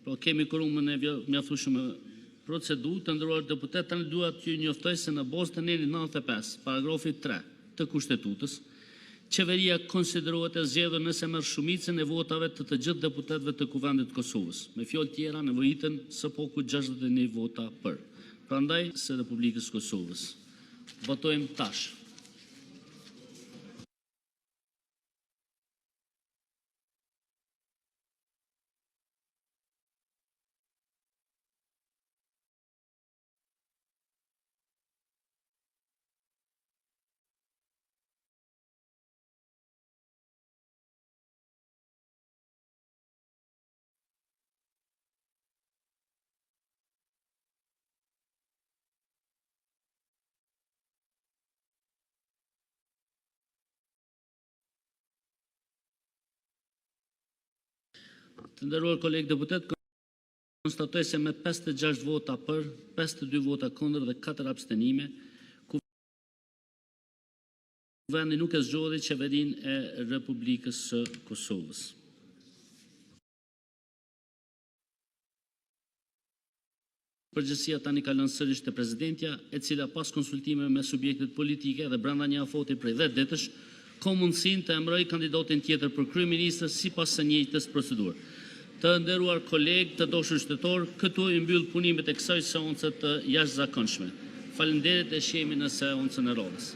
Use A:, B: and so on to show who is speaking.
A: Po kemi kurumën e mjaftueshme procedurë. Të nderuar deputet, tani dua t'ju njoftoj se në bazë të nenit 95, paragrafi 3 të Kushtetutës, qeveria konsiderohet e zgjedhur nëse merr shumicën e votave të gjithë deputetëve të Kuvendit të Kosovës. Me fjalë tjera, nevojiten së paku 61 vota për. Prandaj së Republikës Kosovës. Votojmë tash. Të nderuar kolegë deputet, konstatoj se me 56 vota për, 52 vota kundër dhe 4 abstenime, Kuvendi nuk e zgjodhi qeverinë e Republikës së Kosovës. Përgjithësia tani kalon sërish te presidentja, e cila pas konsultime me subjektet politike dhe brenda një afati prej 10 ditësh, ka mundësinë të emërojë kandidatin tjetër për kryeministër sipas së njëjtës procedurë. Të nderuar kolegë, të dashur qytetarë, këtu i mbyll punimet e kësaj seance të jashtëzakonshme. Faleminderit e shihemi në seancën e radhës.